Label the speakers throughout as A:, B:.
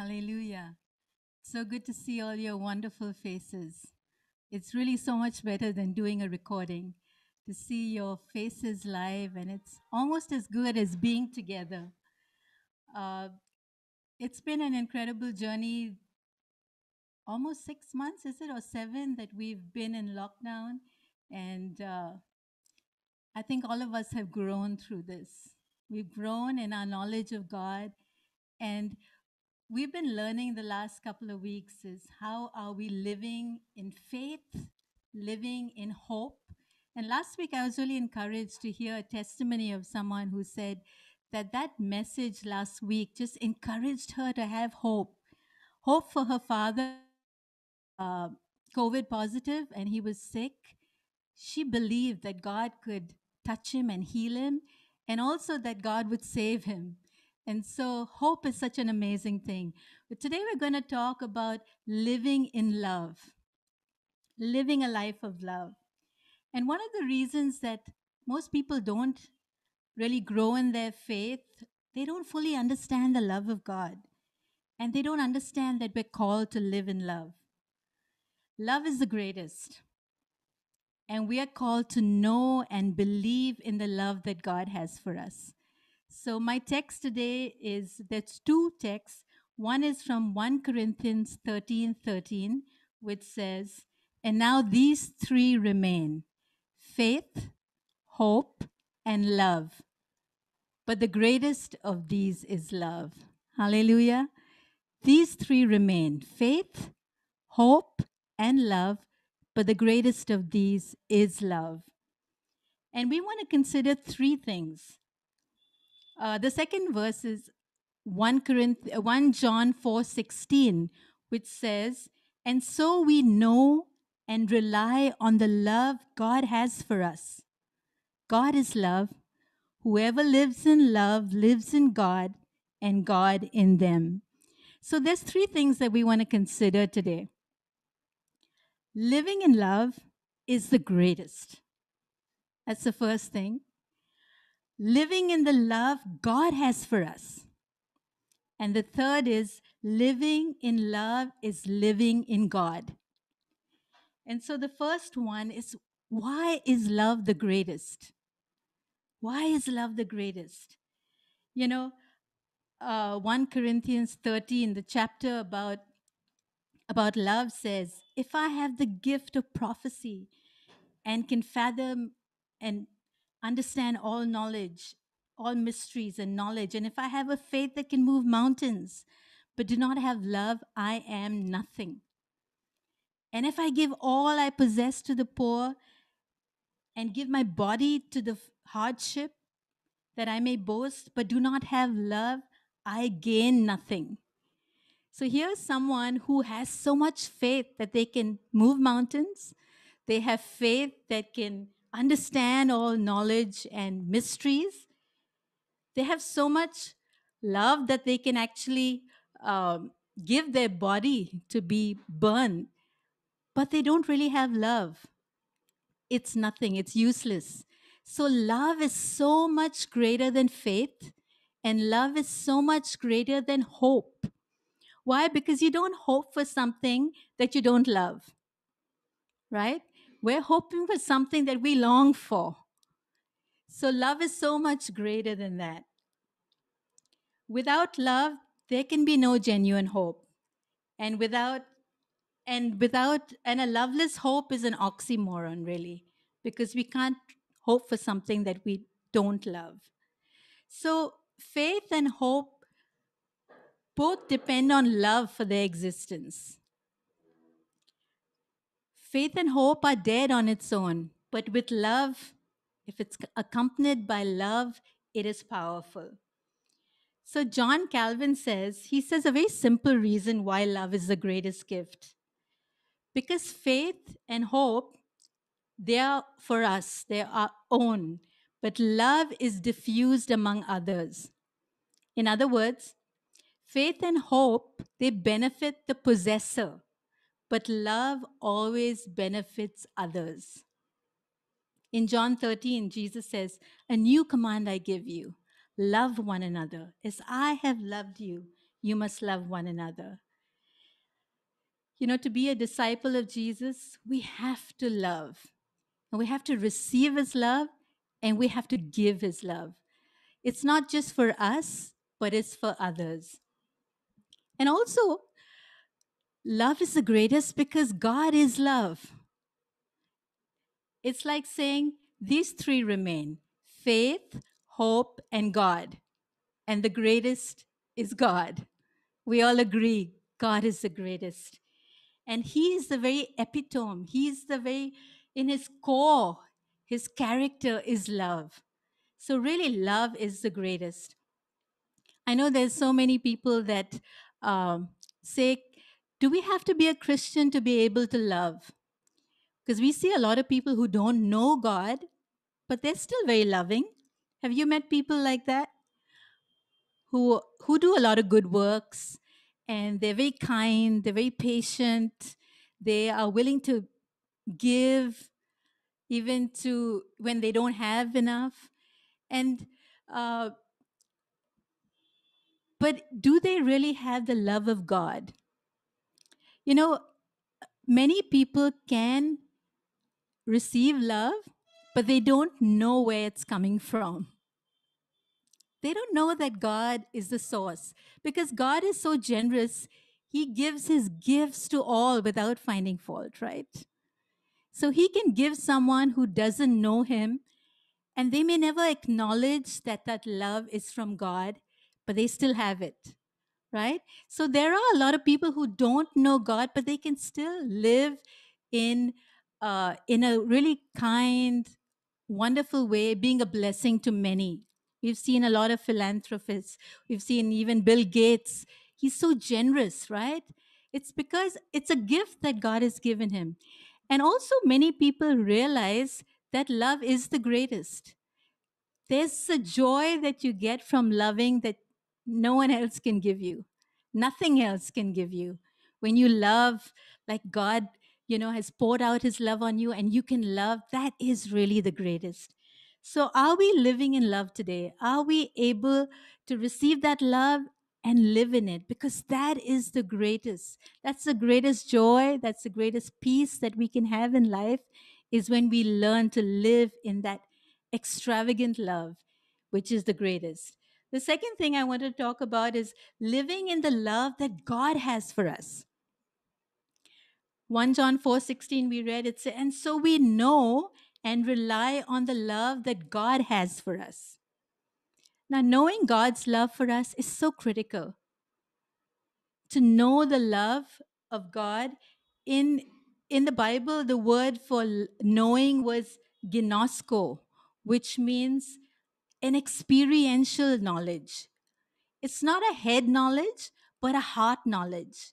A: Hallelujah. So good to see all your wonderful faces. It's really so much better than doing a recording to see your faces live, and it's almost as good as being together. Uh, it's been an incredible journey, almost 6 months, is it, or seven, that we've been in lockdown. And I think all of us have grown through this. We've grown in our knowledge of God, and we've been learning the last couple of weeks is how are we living in faith, living in hope. And last week I was really encouraged to hear a testimony of someone who said that that message last week just encouraged her to have hope. Hope for her father, uh, COVID positive, and he was sick. She believed that God could touch him and heal him, and also that God would save him. And so, hope is such an amazing thing. But today, we're going to talk about living in love, living a life of love. And one of the reasons that most people don't really grow in their faith, they don't fully understand the love of God. And they don't understand that we're called to live in love. Love is the greatest. And we are called to know and believe in the love that God has for us. So, my text today is there's two texts. One is from 1 Corinthians 13:13, which says, "And now these three remain: faith, hope, and love. But the greatest of these is love." Hallelujah. These three remain: faith, hope, and love. But the greatest of these is love. And we want to consider three things. The second verse is 1 John 4:16, which says, "And so we know and rely on the love God has for us. God is love. Whoever lives in love lives in God and God in them." So there's three things that we want to consider today. Living in love is the greatest. That's the first thing. Living in the love God has for us. And the third is living in love is living in God. And so the first one is, why is love the greatest? Why is love the greatest? You know, 1 Corinthians 13, the chapter about love says, "If I have the gift of prophecy and can fathom and understand all knowledge, all mysteries and knowledge, and if I have a faith that can move mountains, but do not have love, I am nothing. And if I give all I possess to the poor and give my body to the hardship that I may boast, but do not have love, I gain nothing." So here's someone who has so much faith that they can move mountains. They have faith that can understand all knowledge and mysteries. They have so much love that they can actually give their body to be burned, but they don't really have love. It's nothing, it's useless. So, love is so much greater than faith, and love is so much greater than hope. Why? Because you don't hope for something that you don't love, right? We're hoping for something that we long for. So, love is so much greater than that. Without love, there can be no genuine hope. And a loveless hope is an oxymoron, really, because we can't hope for something that we don't love. So, faith and hope both depend on love for their existence. Faith and hope are dead on its own, but with love, if it's accompanied by love, it is powerful. So, John Calvin says, he says a very simple reason why love is the greatest gift. Because faith and hope, they are for us, they are our own, but love is diffused among others. In other words, faith and hope, they benefit the possessor, but love always benefits others. In John 13, Jesus says, "A new command I give you: love one another. As I have loved you, you must love one another. To be a disciple of Jesus, we have to love. And we have to receive his love and we have to give his love. It's not just for us, but it's for others. And also, love is the greatest because God is love. It's like saying these three remain: faith, hope, and God. And the greatest is God. We all agree God is the greatest. And he is the very epitome. He is the very, in his core, his character is love. So, really, love is the greatest. I know there's so many people that say, do we have to be a Christian to be able to love? Because we see a lot of people who don't know God, but they're still very loving. Have you met people like that who do a lot of good works, and they're very kind, they're very patient, they are willing to give even to when they don't have enough, and uh, but do they really have the love of God? You know, many people can receive love, but they don't know where it's coming from. They don't know that God is the source because God is so generous. He gives his gifts to all without finding fault, right? So he can give someone who doesn't know him, and they may never acknowledge that that love is from God, but they still have it, right? So there are a lot of people who don't know God, but they can still live in in a really kind, wonderful way, being a blessing to many. We've seen a lot of philanthropists. We've seen even Bill Gates. He's so generous, right? It's because it's a gift that God has given him. And also, many people realize that love is the greatest. There's a joy that you get from loving that no one else can give you. Nothing else can give you. When you love like God, has poured out his love on you and you can love, that is really the greatest. So, are we living in love today? Are we able to receive that love and live in it? Because that is the greatest. That's the greatest joy. That's the greatest peace that we can have in life, is when we learn to live in that extravagant love, which is the greatest. The second thing I want to talk about is living in the love that God has for us. 1 John 4:16 we read it says, and so we know and rely on the love that God has for us. Now, knowing God's love for us is so critical. To know the love of God, in the Bible, the word for knowing was ginosko, which means an experiential knowledge. It's not a head knowledge, but a heart knowledge.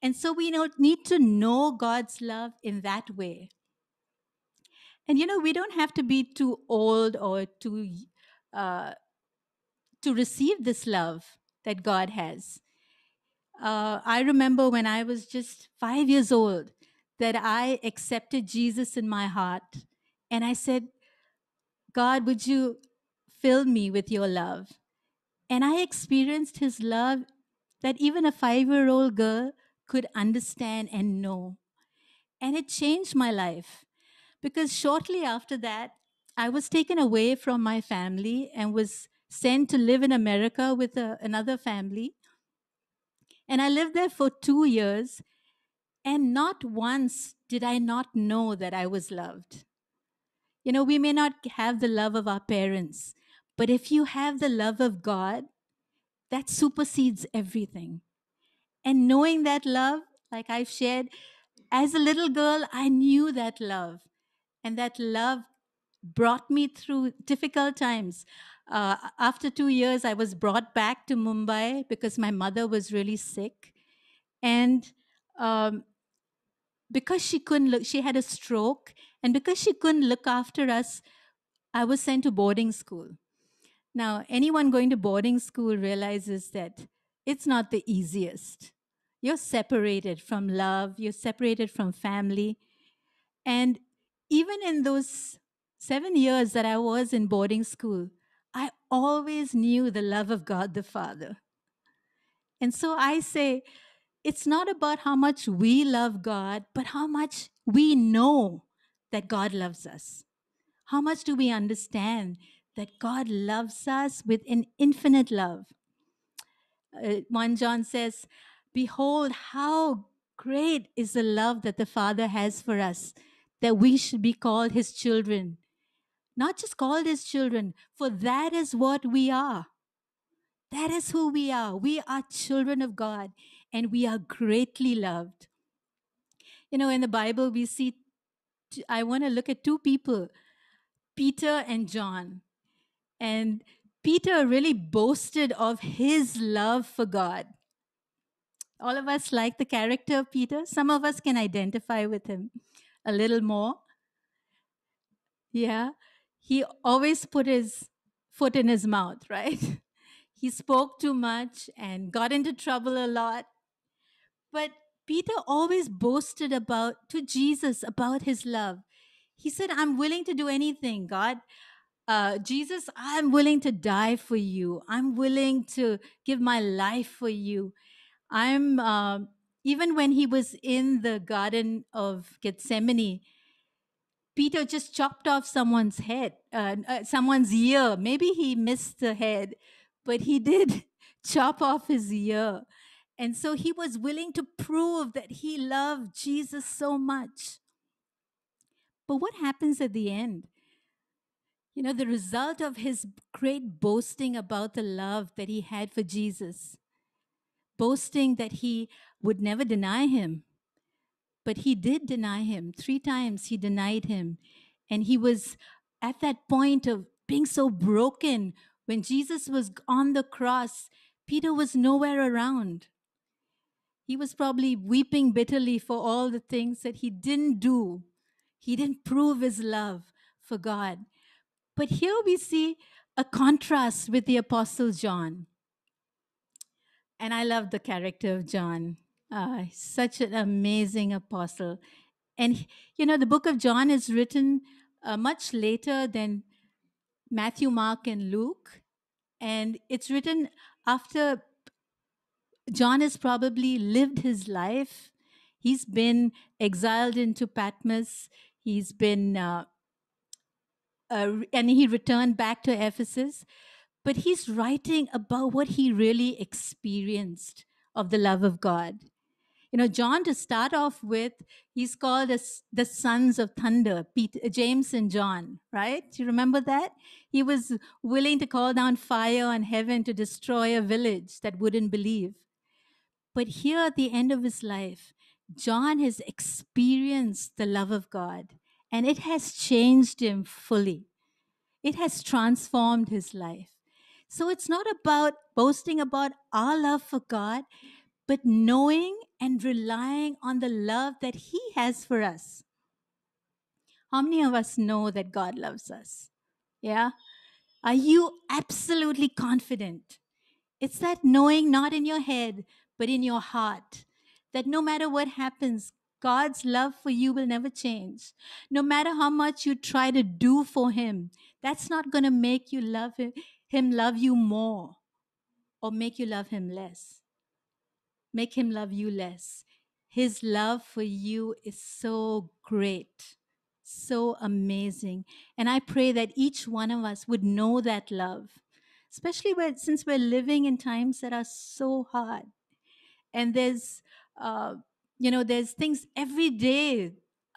A: And so we need to know God's love in that way. And we don't have to be too old or uh, to receive this love that God has. I remember when I was just 5 years old that I accepted Jesus in my heart. And I said, God, would you fill me with your love? And I experienced his love that even a 5-year-old girl could understand and know. And it changed my life because shortly after that, I was taken away from my family and was sent to live in America with another family. And I lived there for 2 years. And not once did I not know that I was loved. We may not have the love of our parents, but if you have the love of God, that supersedes everything. And knowing that love, like I've shared, as a little girl, I knew that love. And that love brought me through difficult times. After 2 years, I was brought back to Mumbai because my mother was really sick. And um, because she couldn't look, she had a stroke. And because she couldn't look after us, I was sent to boarding school. Now, anyone going to boarding school realizes that it's not the easiest. You're separated from love, you're separated from family. And even in those 7 years that I was in boarding school, I always knew the love of God the Father. And so I say, it's not about how much we love God, but how much we know that God loves us. How much do we understand that God loves us with an infinite love? 1 John says, behold, how great is the love that the Father has for us, that we should be called his children. Not just called his children, for that is what we are. That is who we are. We are children of God, and we are greatly loved. You know, in the Bible, we see, I want to look at two people, Peter and John. And Peter really boasted of his love for God. All of us like the character of Peter. Some of us can identify with him a little more. Yeah. He always put his foot in his mouth, right? He spoke too much and got into trouble a lot. But Peter always boasted about to Jesus about his love. He said, I'm willing to do anything, God. Jesus, I'm willing to die for you. I'm willing to give my life for you. I'm even when he was in the Garden of Gethsemane, Peter just chopped off someone's head, someone's ear. Maybe he missed the head, but he did chop off his ear. And so he was willing to prove that he loved Jesus so much. But what happens at the end? You know, the result of his great boasting about the love that he had for Jesus, boasting that he would never deny him, but he did deny him. 3 times he denied him. And he was at that point of being so broken. When Jesus was on the cross, Peter was nowhere around. He was probably weeping bitterly for all the things that he didn't do. He didn't prove his love for God. But here we see a contrast with the Apostle John. And I love the character of John. Such an amazing apostle. And, you know, the book of John is written much later than Matthew, Mark, and Luke. And it's written after John has probably lived his life. He's been exiled into Patmos. He's been, and he returned back to Ephesus. But he's writing about what he really experienced of the love of God. You know, John, to start off with, he's called as the sons of thunder, James and John, right? Do you remember that? He was willing to call down fire on heaven to destroy a village that wouldn't believe. But here at the end of his life, John has experienced the love of God, and it has changed him fully. It has transformed his life. So it's not about boasting about our love for God, but knowing and relying on the love that He has for us. How many of us know that God loves us? Yeah? Are you absolutely confident? It's that knowing not in your head, but in your heart, that no matter what happens, God's love for you will never change. No matter how much you try to do for Him, that's not going to make you love Him love you more or make you love Him less. Make him love you less. His love for you is so great, so amazing. And I pray that each one of us would know that love, especially since we're living in times that are so hard. And uh, there's things every day.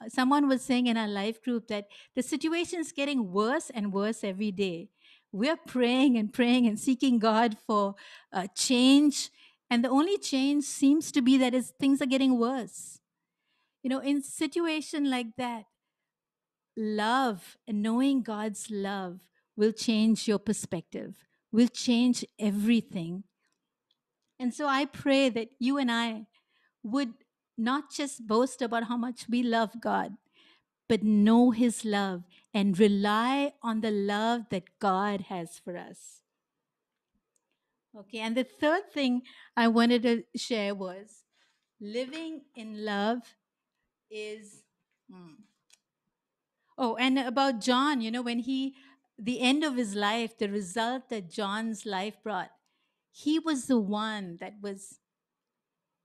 A: Someone was saying in our life group that the situation is getting worse and worse every day. We're praying and seeking God for change, and the only change seems to be that things are getting worse. You know, in situation like that, love and knowing God's love will change your perspective, will change everything. And so I pray that you and I would not just boast about how much we love God, but know His love and rely on the love that God has for us. Okay, and the third thing I wanted to share was living in love is. Oh, and about John, you know, the end of his life, the result that John's life brought, He was the one that was,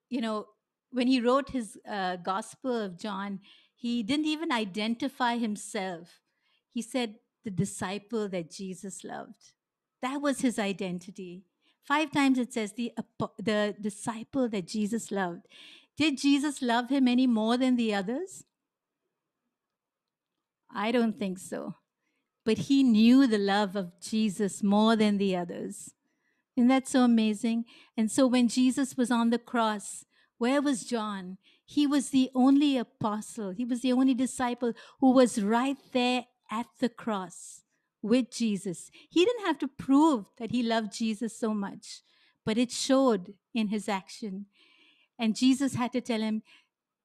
A: you know, when he wrote his Gospel of John, he didn't even identify himself. He said, the disciple that Jesus loved. That was his identity. 5 times it says, the disciple that Jesus loved. Did Jesus love him any more than the others? I don't think so. But he knew the love of Jesus more than the others. Isn't that so amazing? And so when Jesus was on the cross, where was John? He was the only apostle, he was the only disciple who was right there at the cross with Jesus. He didn't have to prove that he loved Jesus so much, but it showed in his action. And Jesus had to tell him,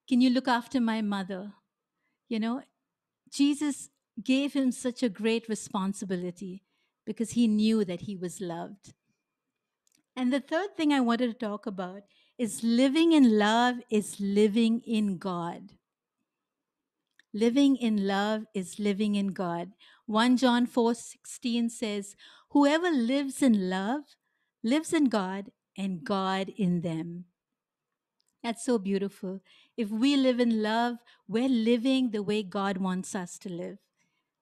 A: can you look after my mother? You know, Jesus gave him such a great responsibility because he knew that he was loved. And the third thing I wanted to talk about is living in love is living in God. Living in love is living in God. 1 John 4:16 says, whoever lives in love lives in God and God in them. That's so beautiful. If we live in love, we're living the way God wants us to live.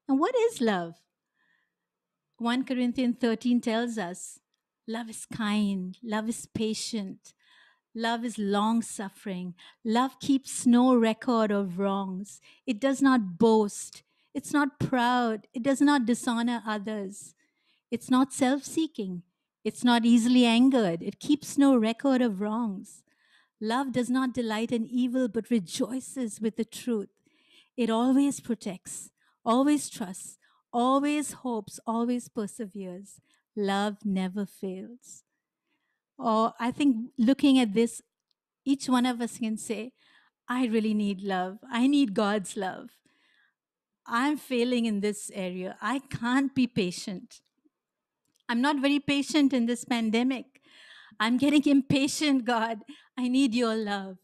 A: And what is love? 1 Corinthians 13 tells us love is kind, love is patient, love is long suffering, love keeps no record of wrongs, it does not boast, it's not proud, it does not dishonor others, it's not self seeking, it's not easily angered, it keeps no record of wrongs. Love does not delight in evil but rejoices with the truth. It always protects, always trusts, always hopes, always perseveres. Love never fails. Or I think looking at this, each one of us can say, I really need love. I need God's love. I'm failing in this area. I can't be patient. I'm not very patient in this pandemic. I'm getting impatient, God. I need your love.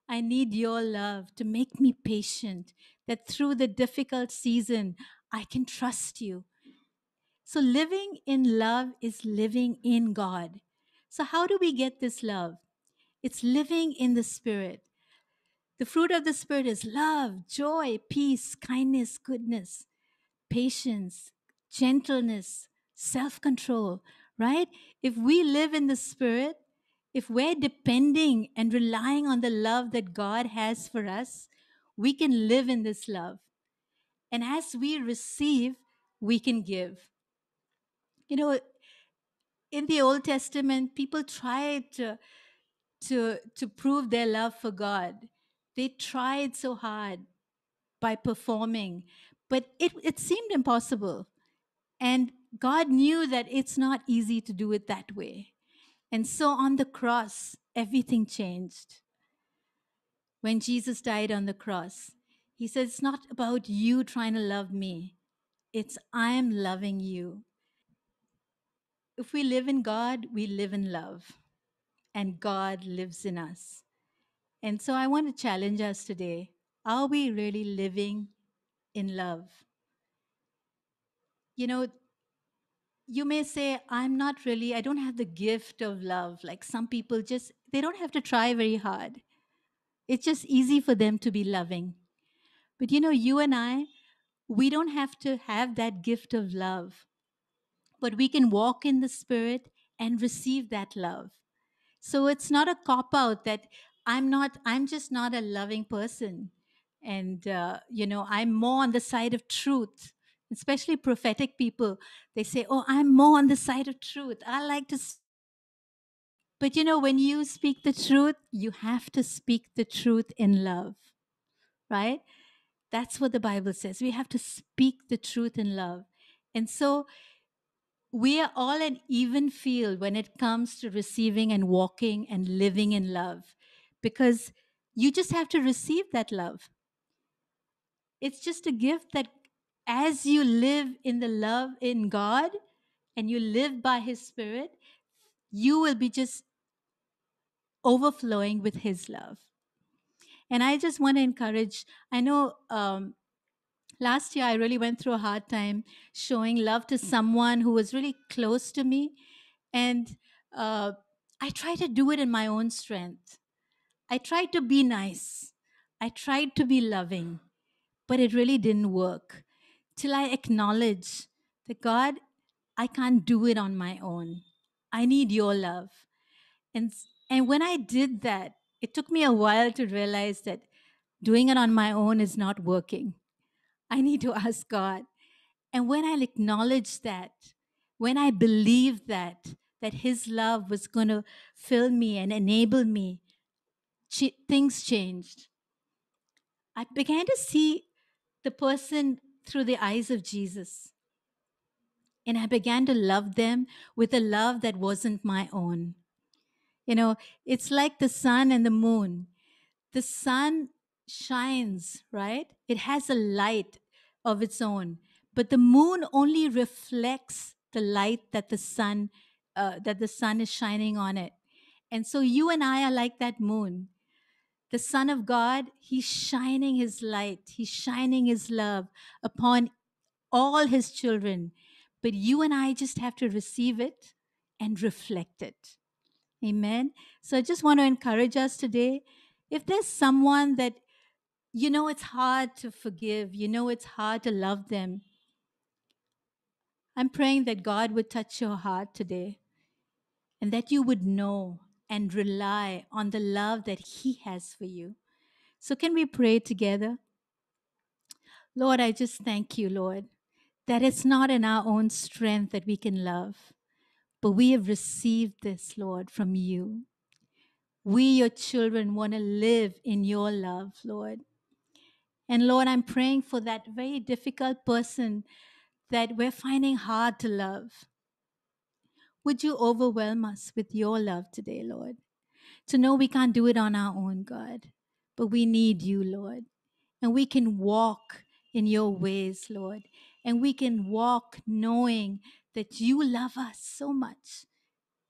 A: I need your love to make me patient, that through the difficult season, I can trust you. So, living in love is living in God. So, how do we get this love? It's living in the Spirit. The fruit of the Spirit is love, joy, peace, kindness, goodness, patience, gentleness, self control, right? If we live in the Spirit, if we're depending and relying on the love that God has for us, we can live in this love. And as we receive, we can give. You know, in the Old Testament, people tried to prove their love for God. They tried so hard by performing, but it seemed impossible. And God knew that it's not easy to do it that way. And so on the cross, everything changed. When Jesus died on the cross, he said, it's not about you trying to love me, it's I'm loving you. If we live in God, we live in love, and God lives in us. And so I want to challenge us today. Are we really living in love? You know, you may say, I don't have the gift of love. Like some people just, they don't have to try very hard. It's just easy for them to be loving. But you know, you and I, we don't have to have that gift of love, but we can walk in the Spirit and receive that love. So it's not a cop out that I'm just not a loving person. And, I'm more on the side of truth, especially prophetic people. They say, oh, I'm more on the side of truth. I like to. But, when you speak the truth, you have to speak the truth in love, right? That's what the Bible says. We have to speak the truth in love. And so we are all an even field when it comes to receiving and walking and living in love, because you just have to receive that love. It's just a gift that as you live in the love in God and you live by His Spirit, you will be just overflowing with His love. And I just want to encourage, I know last year I really went through a hard time showing love to someone who was really close to me. And uh, I tried to do it in my own strength. I tried to be nice. I tried to be loving, but it really didn't work till I acknowledge that God, I can't do it on my own. I need your love. And when I did that, it took me a while to realize that doing it on my own is not working. I need to ask God. And when I acknowledged that, when I believed that His love was going to fill me and enable me, things changed. I began to see the person through the eyes of Jesus. And I began to love them with a love that wasn't my own. You know, it's like the sun and the moon. The sun shines, right? It has a light of its own, but the moon only reflects the light that the sun is shining on it. And so you and I are like that moon. The Son of God, He's shining His light, He's shining His love upon all His children. But you and I just have to receive it and reflect it. Amen. So I just want to encourage us today. If there's someone that you know it's hard to forgive, you know it's hard to love them, I'm praying that God would touch your heart today and that you would know and rely on the love that He has for you. So, can we pray together? Lord, I just thank you, Lord, that it's not in our own strength that we can love, but we have received this, Lord, from you. We, your children, want to live in your love, Lord. And Lord, I'm praying for that very difficult person that we're finding hard to love. Would you overwhelm us with your love today, Lord? To know we can't do it on our own, God, but we need you, Lord. And we can walk in your ways, Lord. And we can walk knowing that you love us so much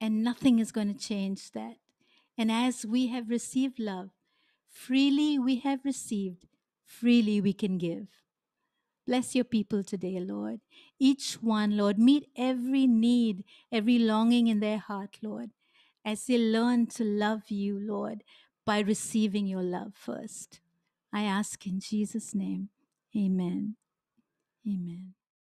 A: and nothing is going to change that. And as we have received love, freely we have received, freely we can give. Bless your people today, Lord. Each one, Lord, meet every need, every longing in their heart, Lord, as they learn to love you, Lord, by receiving your love first. I ask in Jesus' name, amen. Amen.